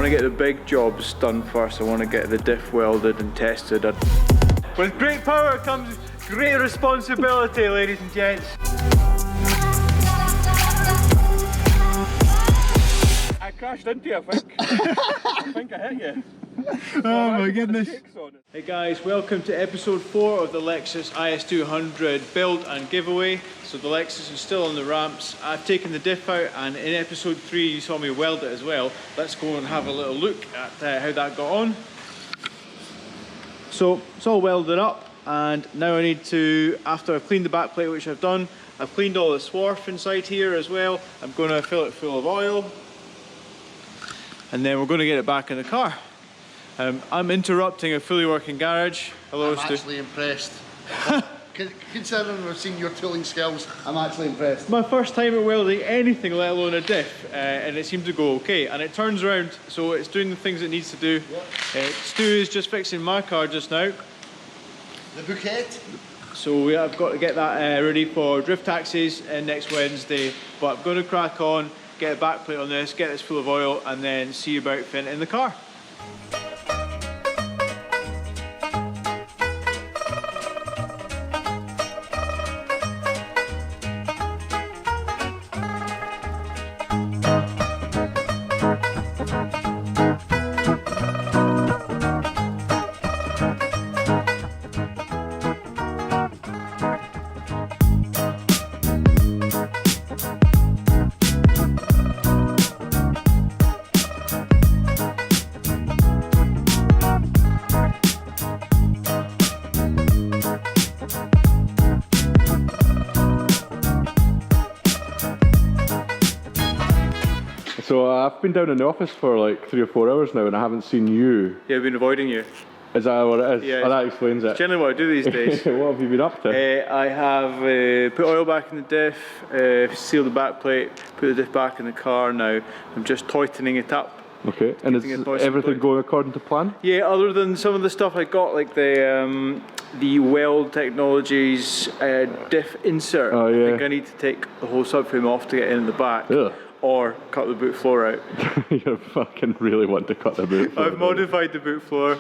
want to get the big jobs done first. I want to get the diff welded and tested. With great power comes great responsibility, ladies and gents. I crashed into you, I think. I think I hit you. Oh my goodness. Hey guys, welcome to episode 4 of the Lexus IS200 Build and giveaway. So the Lexus is still on the ramps. I've taken the diff out, and in episode 3 you saw me weld it as well. Let's go and have a little look at how that got on. So it's all welded up, and now I need to, after I've cleaned the back plate, which I've done, I've cleaned all the swarf inside here as well. I'm going to fill it full of oil, and then we're going to get it back in the car. I'm interrupting a fully working garage. Hello, Stu. I'm actually impressed. Considering I've seen your tooling skills, I'm actually impressed. My first time at welding anything, let alone a diff, and it seemed to go okay. And it turns around, so it's doing the things it needs to do. Yep. Stu is just fixing my car just now. The bouquet. So I've got to get that ready for drift taxis next Wednesday. But I'm going to crack on, get a back plate on this, get this full of oil, and then see about fitting in the car. So I've been down in the office for like 3 or 4 hours now and I haven't seen you. Yeah, I've been avoiding you. Is that what it is? Yeah, oh, that explains it. Generally what I do these days. What have you been up to? I have put oil back in the diff, sealed the back plate, put the diff back in the car. Now I'm just tightening it up. Okay, and is everything going according to plan? Yeah, other than some of the stuff I got, like the Weld Technologies diff insert. Oh, yeah. I think I need to take the whole subframe off to get in the back. Ugh. Or cut the boot floor out. You fucking really want to cut the boot floor. I've modified the boot floor.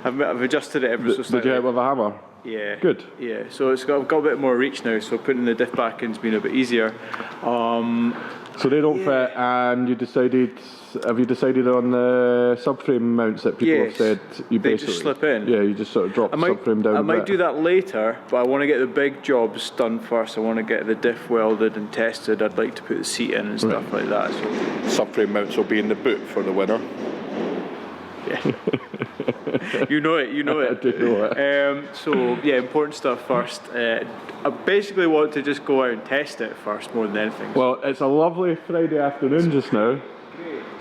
I've adjusted it ever so slightly. Did you hit it with a hammer? Yeah. Good. Yeah, so I've got a bit more reach now, so putting the diff back in's been a bit easier. So they don't fit, and have you decided on the subframe mounts that people have said you basically... They just slip in. Yeah, you just sort of drop the subframe down I a might bit. do that later, but I want to get the big jobs done first. I want to get the diff welded and tested. I'd like to put the seat in and stuff like that. So. Subframe mounts will be in the boot for the winner. Yeah. You know it. I do know it. So yeah, important stuff first. I basically want to just go out and test it first more than anything. Well, it's a lovely Friday afternoon just now.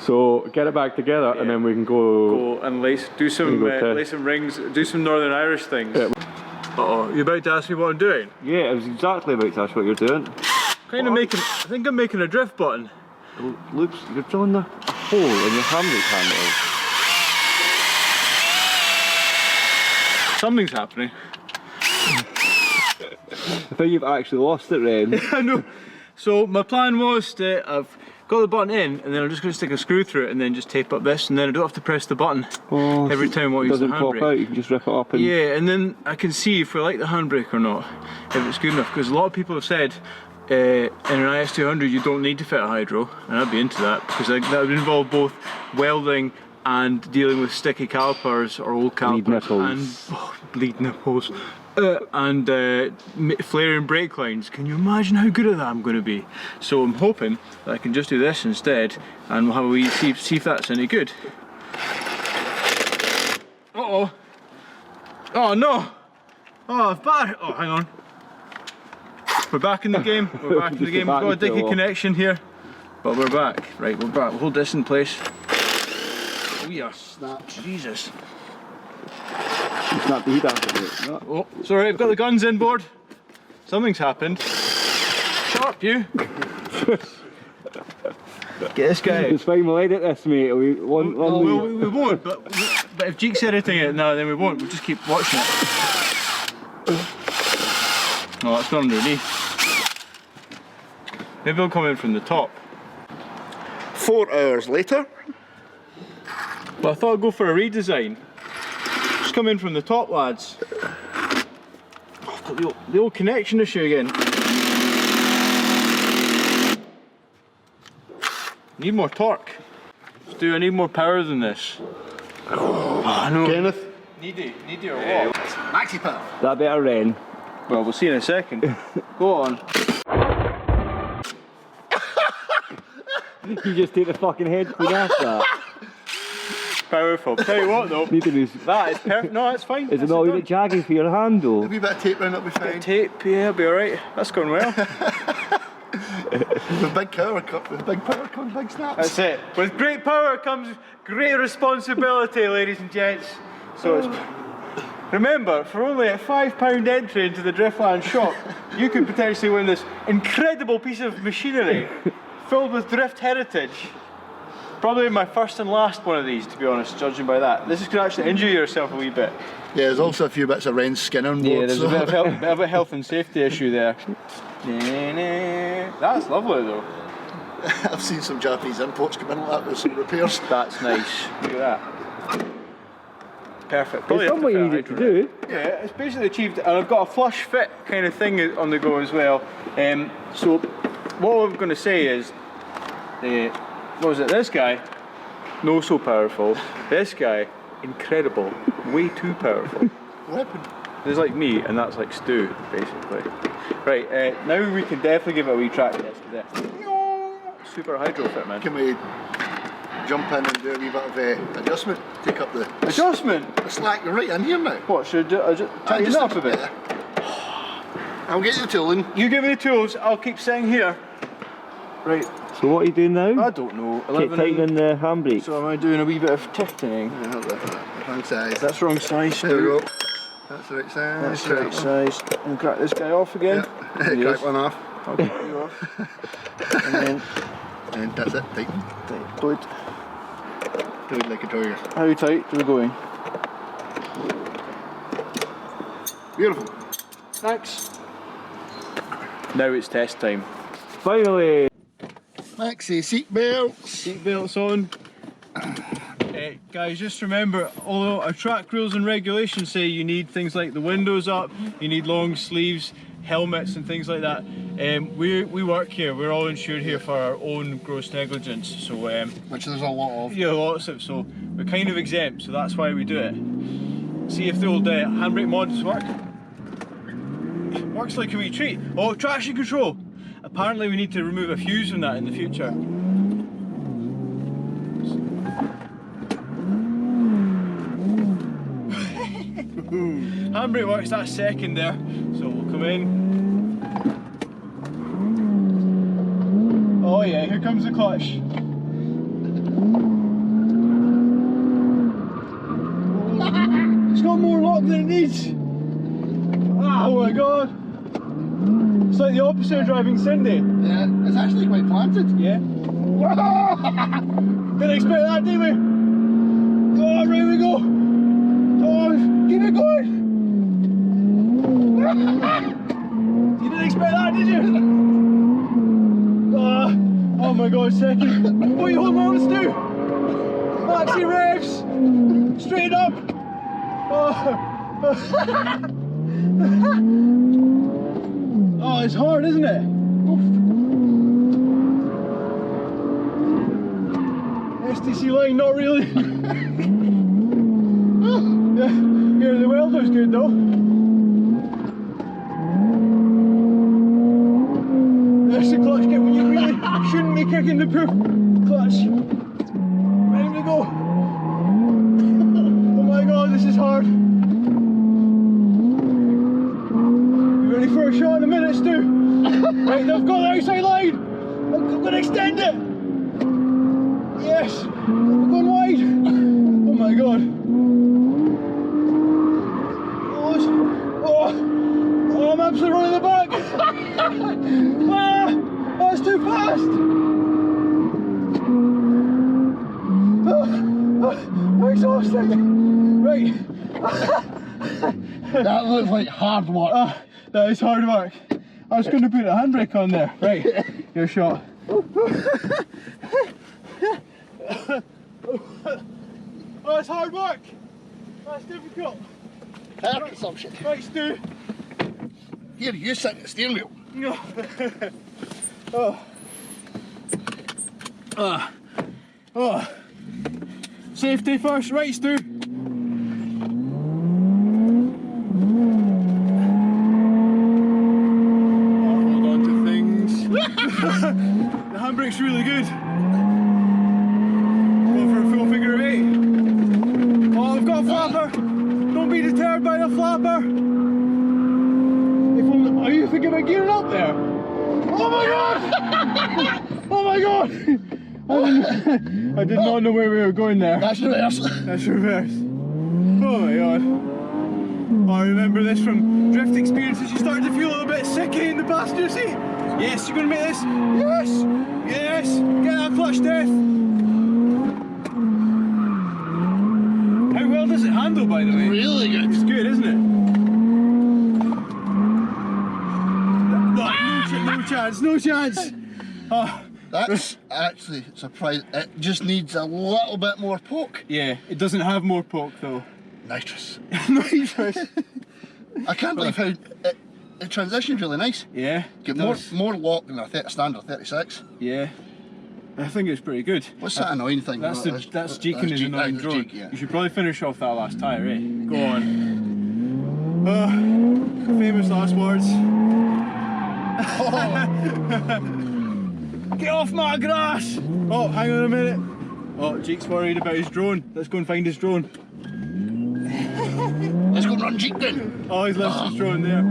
So get it back together, and then we can go and do some rings, do some Northern Irish things. Yeah. Uh-oh, you about to ask me what I'm doing? Yeah, I was exactly about to ask what you're doing. I think I'm making a drift button. Looks, you're drilling a hole in your handbrake handle. Something's happening. I think you've actually lost it, Ren. I know. So my plan was that I've got the button in, and then I'm just going to stick a screw through it and then just tape up this, and then I don't have to press the button every time I use the handbrake. It doesn't pop out, you can just rip it up and... Yeah, and then I can see if we like the handbrake or not, if it's good enough, because a lot of people have said in an IS200 you don't need to fit a hydro, and I'd be into that, because that would involve both welding and dealing with sticky calipers or old calipers and lead nipples and flaring brake lines. Can you imagine how good at that I'm going to be? So I'm hoping that I can just do this instead, and we'll have a wee see if that's any good. Uh-oh. Oh no! Oh, I've battered. Oh, hang on. We're back in the game. We're back in the game. We've got a dicky connection here, but we're back. Right, we're back. We'll hold this in place. Oh yeah. Snap. Jesus. Snap the heat after it. No. Oh, sorry, I've got the guns inboard. Something's happened. Shut up, you. Get this guy out. It's fine, we'll edit this, mate. We won't, we won't, but if Jeek's editing it now, then we won't. We'll just keep watching it. Oh, it's gone underneath. Maybe it'll come in from the top. 4 hours later. But I thought I'd go for a redesign. Just come in from the top, lads. Oh, I've got the old connection issue again. Need more torque. I need more power than this. Oh, I know. Kenneth? Needy or what? Maxi power. That better rain. Well, we'll see in a second. Go on. You just take the fucking headphone off that. Powerful. Tell you what though, Need to do. that is perfect. No, that's fine. Is it not a wee bit jaggy for your hand though? A wee bit of tape round, it'll be fine. Tape, yeah, it'll be alright. That's going well. With big power comes big snaps. That's it. With great power comes great responsibility, ladies and gents. So it's, remember, for only a £5 entry into the Driftland shop, you could potentially win this incredible piece of machinery filled with drift heritage. Probably my first and last one of these, to be honest, judging by that. This is going to actually injure yourself a wee bit. Yeah, there's also a few bits of Ren skin on board. Yeah, there's a bit of a health and safety issue there. That's lovely though. I've seen some Japanese imports come in like that with some repairs. That's nice. Look at that. Perfect. It's not what you need it to do. Yeah, it's basically achieved, and I've got a flush fit kind of thing on the go as well. So what I'm going to say is, what was it? This guy, no so powerful. This guy, incredible, way too powerful. Weapon. There's like me, and that's like Stu, basically. Right, now we can definitely give it a wee track test with it. Super hydro fit, man. Can we jump in and do a wee bit of adjustment? Take up the Adjustment? the slack. You're right in here now. What, should I just tighten it up a bit? Yeah. I'll get you the tooling. You give me the tools, I'll keep sitting here. Right. So what are you doing now? I don't know. Keep tightening the handbrake. So am I doing a wee bit of tightening? Wrong size. That's wrong size. There we go. That's the right size. That's the right size. And crack this guy off again. Yeah. Crack one off. I'll crack you off. And that's it. Tighten. Good. Do it like a toy. How tight are we going? Beautiful. Thanks. Now it's test time. Finally! Maxi seatbelts. Seatbelts on. Guys, just remember, although our track rules and regulations say you need things like the windows up, you need long sleeves, helmets and things like that, we work here, we're all insured here for our own gross negligence, so Which there's a lot of. yeah, lots of, so we're kind of exempt, so that's why we do it. See if the old handbrake mods work. Works like a wee treat. Oh, traction control! Apparently we need to remove a fuse from that in the future. Handbrake works that second there, so we'll come in. Oh yeah, here comes the clutch. It's got more lock than it needs. Oh my god. It's like the opposite of driving Cindy. Yeah, it's actually quite planted. Yeah. Didn't expect that, did we? Oh, right we go. Oh, keep it going. You didn't expect that, did you? Oh my god, second. Oh, you hold my arms too. Maxi revs. Straight up. Oh, it's hard, isn't it? STC line, not really. Yeah, here the welder's good though. There's the clutch kit when you really shouldn't be kicking the poop. Clutch. Ready to go. Oh my god, this is hard. You ready for a shot in a minute, Stu? Right, they've got the outside line. I'm going to extend it. Yes, we're going wide. Oh my god. Oh, I'm absolutely running the back. That's too fast. I'm exhausted. Right. That looks like hard work. That is hard work. I was going to put a handbrake on there. Right, your shot. Oh, it's hard work. That's difficult. Tire consumption. Right, Stu. Here, you sit at the steering wheel. No. Oh. Oh. Safety first, right, Stu? Oh, hold on to things. The handbrake's really good. Going for a full figure of 8. Oh, I've got a flapper. Don't be deterred by the flapper. Are you thinking about gearing up there? Oh my god! Oh my god! I did not know where we were going there. That's reverse. That's reverse. Oh my god. Oh, I remember this from drift experiences. You start to feel a little bit sicky in the passenger seat. Yes, you're going to make this. Yes! Yes! Get that clutch, Diff. How well does it handle, by the way? Really good. It's good, isn't it? No chance, no chance. Oh. That's actually surprising. It just needs a little bit more poke. Yeah, it doesn't have more poke though. Nitrous. Nitrous. I can't believe how it transitioned really nice. Yeah. Get more lock than a standard 36. Yeah. I think it's pretty good. What's that annoying thing? That's Jeek and his Jeek, annoying that's drone. Jeek, yeah. You should probably finish off that last tyre, eh? Go on. Famous last words. Get off my grass! Oh, hang on a minute. Oh, Jeek's worried about his drone. Let's go and find his drone. Let's go and run Jeek down. Oh, he's left his drone there.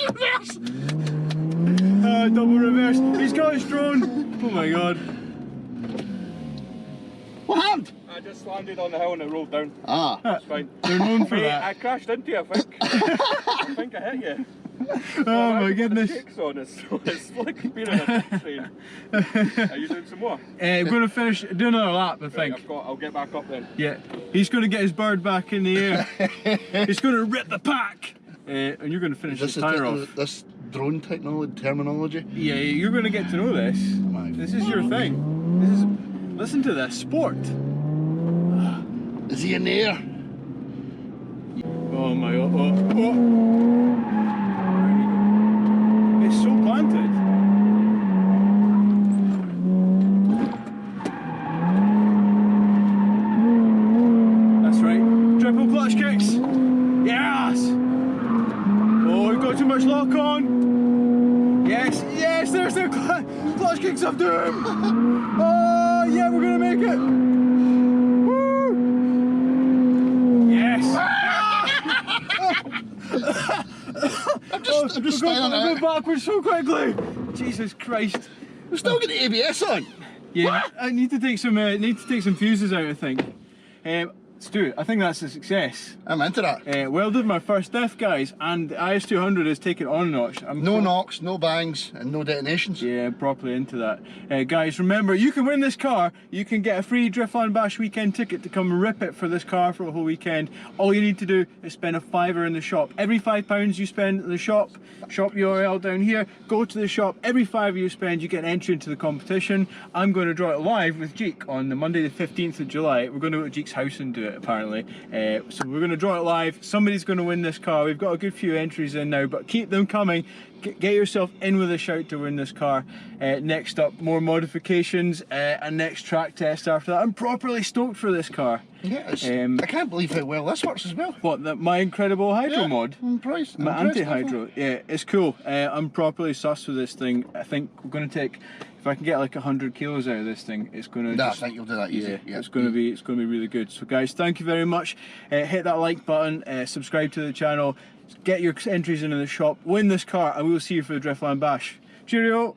Reverse! Double reverse. He's got his drone. Oh my god. What happened? I just landed on the hill and it rolled down. Ah. That's fine. They're known for Mate, that. I crashed into you, I think. I think I hit you. Oh my goodness. It's on us, so it's like being in a train. Are you doing some more? We're going to finish, do another lap, I think. Right, I'll get back up then. Yeah. He's going to get his bird back in the air. He's going to rip the pack. And you're going to finish This his tyre off. This drone terminology. Yeah, you're going to get to know this. This is your thing. This is. Listen to this sport. Is he in the air? Oh my god. Oh. It's so planted. That's right. Triple clutch kicks. Yes. Oh, we've got too much lock on. Yes, yes, there's the clutch kicks of doom. Oh, yeah, we're gonna make it. Woo. Yes. I'm just standing I'm out. going backwards so quickly. Jesus Christ. We've still got the ABS on. Yeah, I need to take some fuses out, I think. Stu, I think that's a success. I'm into that. Welded my first diff, guys, and the IS200 is taking it on a notch. No knocks, no bangs, and no detonations. Yeah, I'm properly into that. Guys, remember, you can win this car. You can get a free Driftland Bash Weekend ticket to come rip it for this car for a whole weekend. All you need to do is spend a £5 in the shop. Every £5 you spend in the shop URL down here, go to the shop. Every £5 you spend, you get an entry into the competition. I'm going to draw it live with Jeek on the Monday the 15th of July. We're going to go to Jeek's house and do it, apparently. So we're going to draw it live. Somebody's going to win this car. We've got a good few entries in now, but keep them coming. Get yourself in with a shout to win this car. Next up, more modifications and next track test after that. I'm properly stoked for this car. Yeah, I can't believe how well this works as well. What, my incredible hydro mod? I'm impressed. My anti-hydro, yeah, it's cool. I'm properly sus with this thing. I think we're going to take, if I can get like 100 kilos out of this thing, it's going to. No, I think you'll do that easy. Yeah, it's going to be really good. So guys, thank you very much. Hit that like button, subscribe to the channel, get your entries into the shop, win this car, and we will see you for the Driftland Bash. Cheerio.